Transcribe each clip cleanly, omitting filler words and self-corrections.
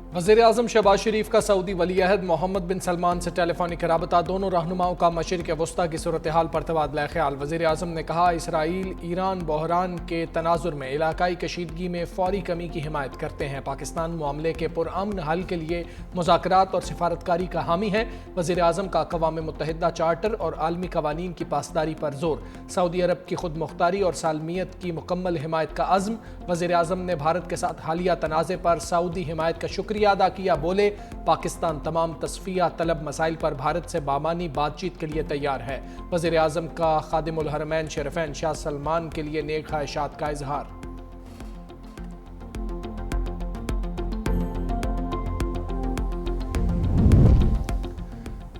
वज़ीर-ए-आज़म शहबाज शरीफ का सऊदी वली-अहद मोहम्मद बिन सलमान से टेलीफोनिक रबता, दोनों रहनुमाओं का मशरिक़ वस्ता की सूरत हाल पर तबादला ख्याल। वज़ीर-ए-आज़म ने कहा, इसराइल ईरान बहरान के तनाजुर में इलाकाई कशीदगी में फौरी कमी की हिमायत करते हैं। पाकिस्तान मामले के पुरअमन हल के लिए मुज़ाकरात और सिफारतकारी का हामी है। वज़ीर-ए-आज़म का अक़वाम मुत्तहिदा चार्टर और आलमी क़वानीन की पासदारी पर जोर। सऊदी अरब की खुद मुख्तारी और सालमियत की मुकम्मल हिमायत का अज़्म। वज़ीर-ए-आज़म ने भारत के साथ हालिया तनाज़े पर सऊदी हिमायत का शुक्रिया अदा किया। बोले, पाकिस्तान तमाम तस्फिया तलब मसाइल पर भारत से बामानी बातचीत के लिए तैयार है। वज़ीर-ए-आज़म का खादिमुल हरमैन शरीफैन शाह सलमान के लिए नेक ख्वाहिशात का इजहार।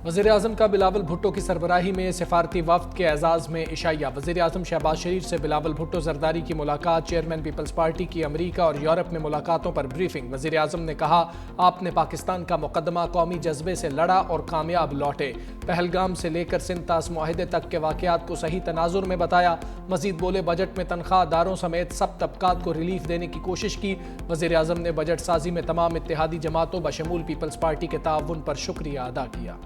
वज़ीर-ए-आज़म का बिलावल भुट्टो की सरबराही में सिफारती वफ़द के एजाज़ में इशाइया। वज़ीर-ए-आज़म शहबाज शरीफ से बिलावल भुट्टो ज़रदारी की मुलाकात। चेयरमैन पीपल्स पार्टी की अमरीका और यूरोप में मुलाकातों पर ब्रीफिंग। वज़ीर-ए-आज़म ने कहा, आपने पाकिस्तान का मुकदमा कौमी जज्बे से लड़ा और कामयाब लौटे। पहलगाम से लेकर सिंतास मुआहदे तक के वाक़यात को सही तनाजुर में बताया। मज़ीद बोले, बजट में तनख्वाहदारों समेत सब तबकात को रिलीफ देने की कोशिश की। वज़ीर-ए-आज़म ने बजट साजी में तमाम इत्तेहादी जमातों बशमूल पीपल्स पार्टी के ताउन पर शुक्रिया अदा किया।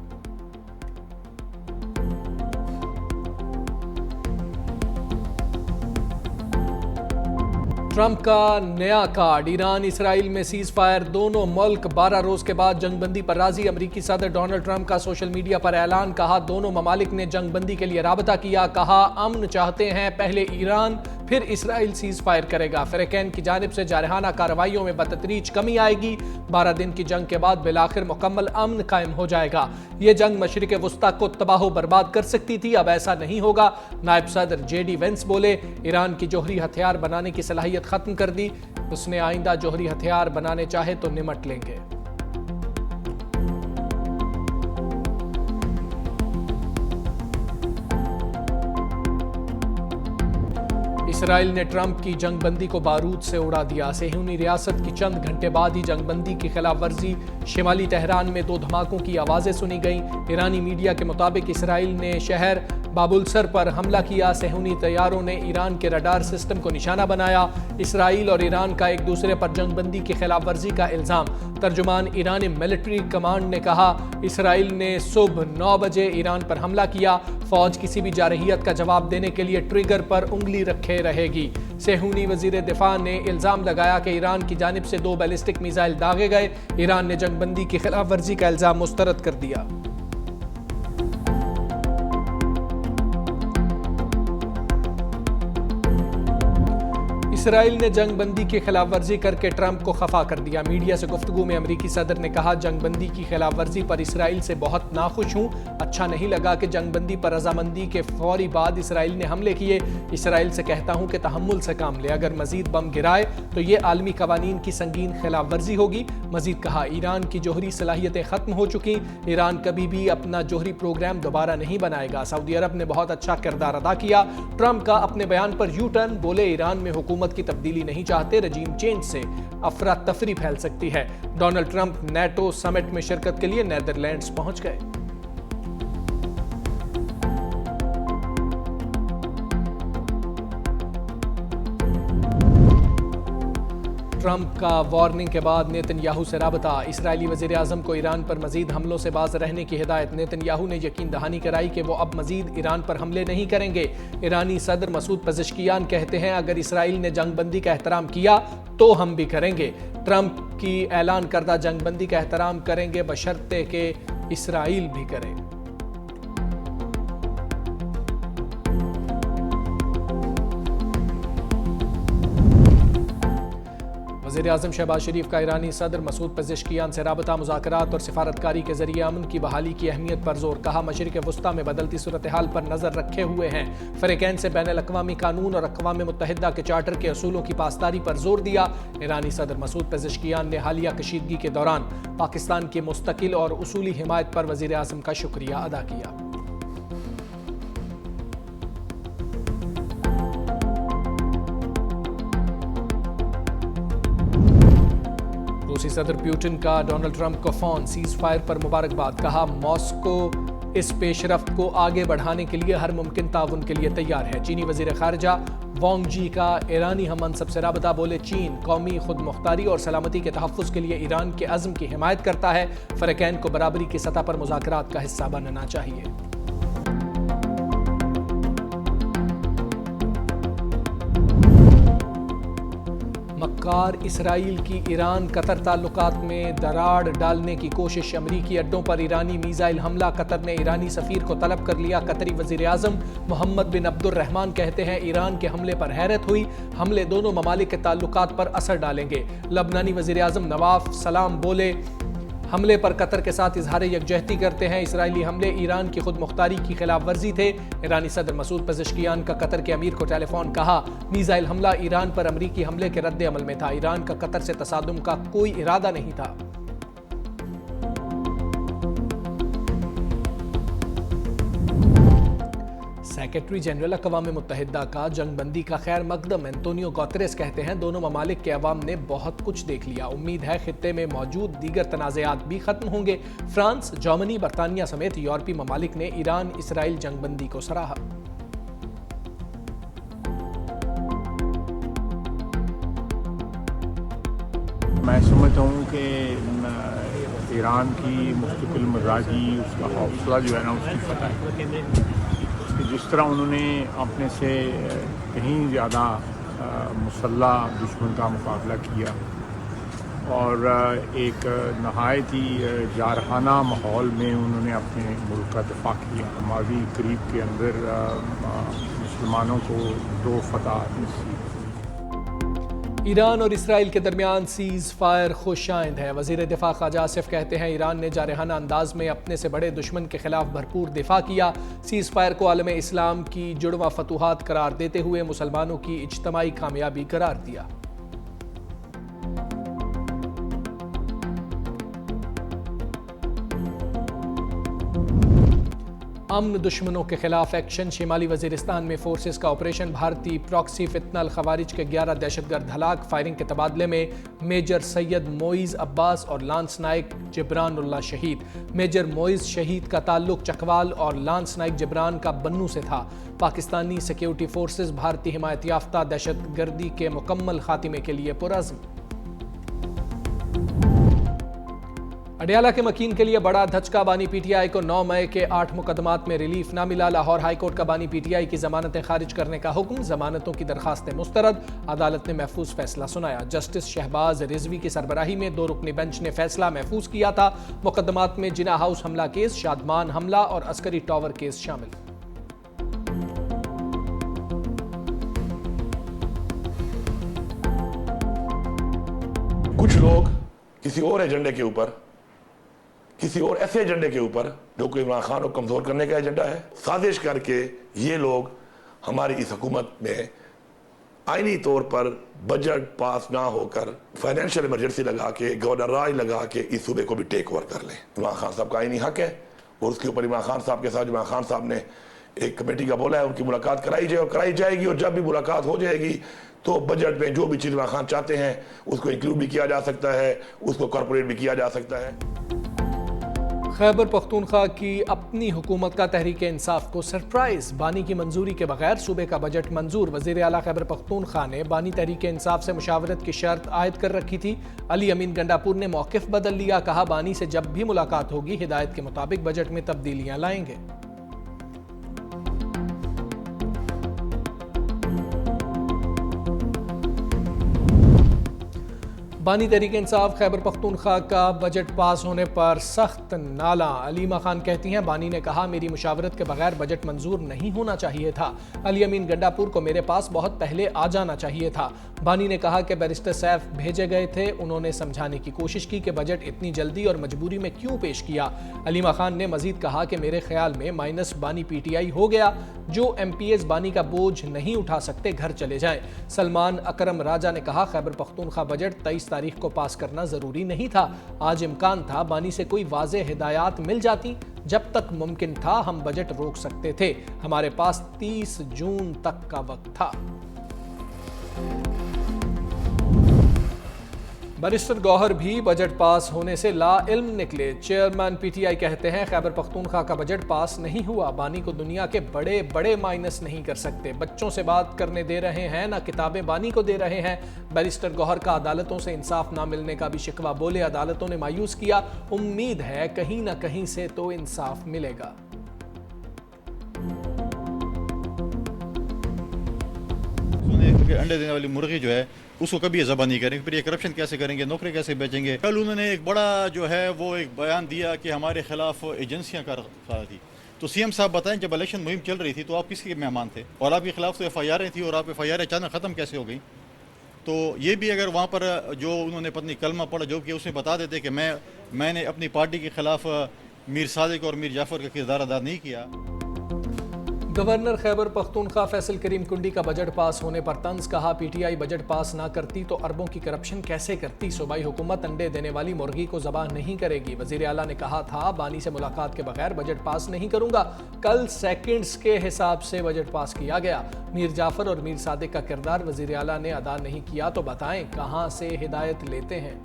ट्रंप का नया कार्ड। ईरान इसराइल में सीज फायर, दोनों मुल्क 12 रोज के बाद जंगबंदी पर राजी। अमरीकी सदर डोनाल्ड ट्रंप का सोशल मीडिया पर ऐलान। कहा, दोनों ममालिक ने जंगबंदी के लिए राबता किया। कहा, अमन चाहते हैं, पहले ईरान फिर इसराइल सीज फायर करेगा। फ़िरक़ैन की जानिब से जारहाना कार्रवाइयों में बतदरीज कमी आएगी। 12 दिन की जंग के बाद बिलाखिर मुकम्मल अमन कायम हो जाएगा। ये जंग मशरिक़ वस्ता को तबाह बर्बाद कर सकती थी, अब ऐसा नहीं होगा। नायब सदर JD वेंस बोले, ईरान की जोहरी हथियार बनाने की सलाहियत खत्म कर दी। उसने आइंदा जोहरी हथियार बनाने चाहे तो निमट लेंगे। इसराइल ने ट्रंप की जंगबंदी को बारूद से उड़ा दिया। सेहूनी रियासत की चंद घंटे बाद ही जंगबंदी की खिलाफ वर्जी। शिमाली तेहरान में 2 धमाकों की आवाज़ें सुनी गईं। ईरानी मीडिया के मुताबिक इसराइल ने शहर बाबुलसर पर हमला किया। सेहूनी तैयारों ने ईरान के रडार सिस्टम को निशाना बनाया। इसराइल और ईरान का एक दूसरे पर जंगबंदी की खिलाफ वर्जी का इल्ज़ाम। तर्जुमान ईरानी मिलिट्री कमांड ने कहा, इसराइल ने सुबह 9 बजे ईरान पर हमला किया। फौज किसी भी जारहियत का जवाब देने के लिए ट्रिगर पर उंगली रखे रहेगी। सेहूनी वजीर दिफा ने इल्ज़ाम लगाया कि ईरान की जानिब से 2 बैलिस्टिक मिसाइल दागे गए। ईरान ने जंगबंदी की खिलाफ वर्जी का इल्ज़ाम मुस्तरद कर दिया। इसराइल ने जंगबंदी की खिलाफ वर्जी करके ट्रंप को खफा कर दिया। मीडिया से गुफ्तगू में अमरीकी सदर ने कहा, जंगबंदी की खिलाफ वर्जी पर इसराइल से बहुत नाखुश हूँ। अच्छा नहीं लगा कि जंगबंदी पर रजामंदी के फौरी बाद इसराइल ने हमले किए। इसराइल से कहता हूँ कि तहम्मुल से काम ले, अगर मजीद बम गिराए तो ये आलमी कवानीन की संगीन खिलाफ वर्जी होगी। मजीद कहा, ईरान की जोहरी सलाहियतें खत्म हो चुकी। ईरान कभी भी अपना जोहरी प्रोग्राम दोबारा नहीं बनाएगा। सऊदी अरब ने बहुत अच्छा किरदार अदा किया। ट्रंप का अपने बयान पर यू टर्न। बोले, ईरान में हुकूमत की तब्दीली नहीं चाहते, रजीम चेंज से अफरा तफरी फैल सकती है। डोनाल्ड ट्रंप नेटो समिट में शिरकत के लिए नीदरलैंड्स पहुंच गए। ट्रंप का वार्निंग के बाद नेतन्याहू से राबता। इसराइली वज़ीर आज़म को ईरान पर मजीद हमलों से बाज रहने की हिदायत। नेतन्याहू ने यकीन दहानी कराई कि वो अब मजीद ईरान पर हमले नहीं करेंगे। ईरानी सदर मसूद पेज़ेश्कियान कहते हैं, अगर इसराइल ने जंगबंदी का एहतराम किया तो हम भी करेंगे। ट्रंप की ऐलान करदा जंगबंदी का एहतराम करेंगे बशर्ते कि इसराइल भी करे। वज़ीर-ए-आज़म शहबाज शरीफ का ईरानी सदर मसूद पेज़ेश्कियान से राबता। मुज़ाकरात और सिफारतकारी के जरिए अमन की बहाली की अहमियत पर जोर। कहा, मशरिक़ वस्ता में बदलती सूरत हाल पर नज़र रखे हुए हैं। फ़िरक़ैन से बैनुल-अक़वामी कानून और अक़वाम मुत्तहिदा के चार्टर के असूलों की पासदारी पर जोर दिया। ईरानी सदर मसूद पेज़ेश्कियान ने हालिया कशीदगी के दौरान पाकिस्तान की मुस्तकिल और उसूली हिमायत पर वज़ीर-ए-आज़म का शुक्रिया अदा किया। रूसी सदर पुतिन का डोनाल्ड ट्रंप को फोन। सीज फायर पर मुबारकबाद। कहा, मॉस्को اس پیش رفت کو آگے بڑھانے کے لیے ہر ممکن تعاون کے لیے تیار ہے۔ چینی وزیر خارجہ وانگ جی کا ایرانی ہم منصب سے رابطہ، بولے چین قومی خود مختاری اور سلامتی کے تحفظ کے لیے ایران کے عزم کی حمایت کرتا ہے، فریقین کو برابری کی سطح پر مذاکرات کا حصہ بننا چاہیے۔ مکار اسرائیل کی ایران قطر تعلقات میں دراڑ ڈالنے کی کوشش، امریکی اڈوں پر ایرانی میزائل حملہ، قطر نے ایرانی سفیر کو طلب کر لیا۔ قطری وزیر اعظم محمد بن عبد الرحمن کہتے ہیں ایران کے حملے پر حیرت ہوئی، حملے دونوں ممالک کے تعلقات پر اثر ڈالیں گے۔ لبنانی وزیر اعظم نواف سلام بولے حملے پر قطر کے ساتھ اظہار یکجہتی کرتے ہیں، اسرائیلی حملے ایران کی خود مختاری کی خلاف ورزی تھے۔ ایرانی صدر مسعود پزشکیان کا قطر کے امیر کو ٹیلی فون، کہا میزائل حملہ ایران پر امریکی حملے کے رد عمل میں تھا، ایران کا قطر سے تصادم کا کوئی ارادہ نہیں تھا۔ سیکرٹری جنرل اقوام متحدہ کا جنگ بندی کا خیر مقدم انتونیو گوتریس کہتے ہیں دونوں ممالک کے عوام نے بہت کچھ دیکھ لیا، امید ہے خطے میں موجود دیگر تنازعات بھی ختم ہوں گے۔ فرانس، جرمنی، برطانیہ سمیت یورپی ممالک نے ایران اسرائیل جنگ بندی کو سراہا۔ میں سمجھتا ہوں کہ ایران کی مستقل مزاجی، اس کا حوصلہ جو ہے نا، اس کی فتح ہے۔ جس طرح انہوں نے اپنے سے کہیں زیادہ مسلح دشمن کا مقابلہ کیا اور ایک نہایت ہی جارحانہ ماحول میں انہوں نے اپنے ملک کا دفاع کیا۔ ماضی قریب کے اندر مسلمانوں کو 2 فتح نصیب۔ ایران اور اسرائیل کے درمیان سیز فائر خوش آئند ہے، وزیر دفاع خواجہ آصف کہتے ہیں ایران نے جارحانہ انداز میں اپنے سے بڑے دشمن کے خلاف بھرپور دفاع کیا، سیز فائر کو عالم اسلام کی جڑواں فتوحات قرار دیتے ہوئے مسلمانوں کی اجتماعی کامیابی قرار دیا۔ امن دشمنوں کے خلاف ایکشن، شمالی وزیرستان میں فورسز کا آپریشن، بھارتی پراکسی فتنہ الخوارج کے 11 دہشت گرد ہلاک، فائرنگ کے تبادلے میں میجر سید معیز عباس اور لانس نائک جبران اللہ شہید۔ میجر معیز شہید کا تعلق چکوال اور لانس نائک جبران کا بنو سے تھا۔ پاکستانی سیکیورٹی فورسز بھارتی حمایت یافتہ دہشت گردی کے مکمل خاتمے کے لیے پرعزم۔ اڈیالہ کے مکین کے لیے بڑا دھچکا، بانی پی ٹی آئی کو 9 مئی کے 8 مقدمات میں ریلیف نہ ملا، لاہور ہائی کورٹ کا بانی پی ٹی آئی کی ضمانتیں خارج کرنے کا حکم، ضمانتوں کی درخواستیں مسترد، عدالت نے محفوظ فیصلہ سنایا۔ جسٹس شہباز رضوی کی سربراہی میں 2 رکنی بینچ نے فیصلہ محفوظ کیا تھا، مقدمات میں جناح ہاؤس حملہ کیس، شادمان حملہ اور عسکری ٹاور کیس شامل۔ کچھ لوگ کسی اور ایجنڈے کے اوپر، کسی اور ایسے ایجنڈے کے اوپر جو کہ عمران خان کو کمزور کرنے کا ایجنڈا ہے، سازش کر کے یہ لوگ ہماری اس حکومت میں آئینی طور پر بجٹ پاس نہ ہو کر فائنینشیل ایمرجنسی لگا کے، گورنر راج لگا کے اس صوبے کو بھی ٹیک اوور کر لیں۔ عمران خان صاحب کا آئینی حق ہے اور اس کے اوپر عمران خان صاحب کے ساتھ عمران خان صاحب نے ایک کمیٹی کا بولا ہے، ان کی ملاقات کرائی جائے اور کرائی جائے گی، اور جب بھی ملاقات ہو جائے گی تو بجٹ میں جو بھی چیز عمران خان چاہتے ہیں اس کو انکلوڈ بھی کیا جا سکتا ہے، اس کو کارپوریٹ بھی کیا جا سکتا ہے۔ خیبر پختونخوا کی اپنی حکومت کا تحریک انصاف کو سرپرائز، بانی کی منظوری کے بغیر صوبے کا بجٹ منظور، وزیر اعلیٰ خیبر پختونخوا نے بانی تحریک انصاف سے مشاورت کی شرط عائد کر رکھی تھی، علی امین گنڈاپور نے موقف بدل لیا، کہا بانی سے جب بھی ملاقات ہوگی ہدایت کے مطابق بجٹ میں تبدیلیاں لائیں گے۔ بانی تحریک انصاف خیبر پختونخوا کا بجٹ پاس ہونے پر سخت نالاں، علیمہ خان کہتی ہیں بانی نے کہا میری مشاورت کے بغیر بجٹ منظور نہیں ہونا چاہیے تھا، علی امین گنڈاپور کو میرے پاس بہت پہلے آ جانا چاہیے تھا۔ بانی نے کہا کہ بیرسٹر سیف بھیجے گئے تھے، انہوں نے سمجھانے کی کوشش کی کہ بجٹ اتنی جلدی اور مجبوری میں کیوں پیش کیا۔ علیمہ خان نے مزید کہا کہ میرے خیال میں مائنس بانی پی ٹی آئی ہو گیا، جو ایم پی ایز بانی کا بوجھ نہیں اٹھا سکتے گھر چلے جائیں۔ سلمان اکرم راجہ نے کہا خیبر پختونخوا بجٹ 23 تاریخ کو پاس کرنا ضروری نہیں تھا، آج امکان تھا بانی سے کوئی واضح ہدایات مل جاتی، جب تک ممکن تھا ہم بجٹ روک سکتے تھے، ہمارے پاس 30 جون تک کا وقت تھا۔ बैरिस्टर गौहर भी बजट पास होने से ला इल्म निकले। चेयरमैन पीटीआई कहते हैं खैबर पख्तूनख्वा का बजट पास नहीं हुआ, बानी को दुनिया के बड़े बड़े माइनस नहीं कर सकते। बच्चों से बात करने दे रहे हैं ना किताबें बानी को दे रहे हैं। बैरिस्टर गौहर का अदालतों से इंसाफ ना मिलने का भी शिकवा, बोले अदालतों ने मायूस किया, उम्मीद है कहीं ना कहीं से तो इंसाफ मिलेगा। अंडे देने वाली मुर्गी जो है उसको कभी ज़बा नहीं करेंगे, फिर ये करप्शन कैसे करेंगे, नौकरी कैसे बेचेंगे। कल उन्होंने एक बड़ा जो है वो एक बयान दिया कि हमारे खिलाफ एजेंसियां कर रही थी। तो सीएम साहब बताएं, जब इलेक्शन मुहिम चल रही थी तो आप किसके मेहमान थे, और आपके खिलाफ तो FIR थी, और आप FIR अचानक ख़त्म कैसे हो गई। तो ये भी अगर वहाँ पर जो उन्होंने पत्नी कलमा पढ़ा जो कि उसमें बता देते कि मैंने अपनी पार्टी के खिलाफ मीर सादिक और मीर जाफर का किरदार अदा नहीं किया। गवर्नर खैबर पख्तूनख्वा फैसल करीम कुंडी का बजट पास होने पर तंज, कहा पीटीआई बजट पास ना करती तो अरबों की करप्शन कैसे करती। सूबाई हुकूमत अंडे देने वाली मुर्गी को ज़बाह नहीं करेगी। वज़ीर आला ने कहा था बानी से मुलाकात के बगैर बजट पास नहीं करूंगा। कल सेकंड्स के हिसाब से बजट पास किया गया। मीर जाफर और मीर सादिक का किरदार वज़ीर आला ने अदा नहीं किया तो बताएं कहां से हिदायत लेते हैं।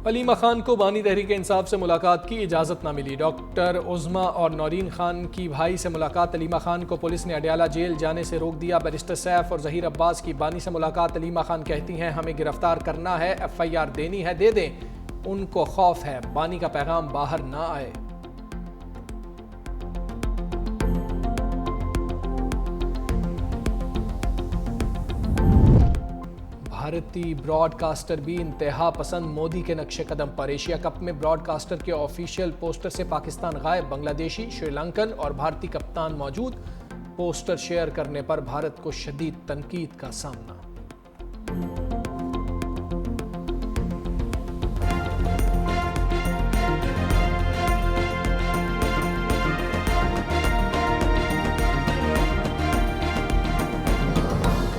अलीमा खान को बानी तहरीक इंसाफ से मुलाकात की इजाज़त न मिली। डॉक्टर उज़मा और नौरीन खान की भाई से मुलाकात अलीमा खान को पुलिस ने अडयाला जेल जाने से रोक दिया। बैरिस्टर सैफ और ज़हीर अब्बास की बानी से मुलाकात, अलीमा खान कहती हैं हमें गिरफ्तार करना है, FIR देनी है दे दें, उनको खौफ है बानी का पैगाम बाहर ना आए। भारतीय ब्रॉडकास्टर भी इंतहा पसंद मोदी के नक्शे कदम पर। एशिया कप में ब्रॉडकास्टर के ऑफिशियल पोस्टर से पाकिस्तान गायब, बांग्लादेशी, श्रीलंकन और भारतीय कप्तान मौजूद। पोस्टर शेयर करने पर भारत को शदीद तनकीद का सामना।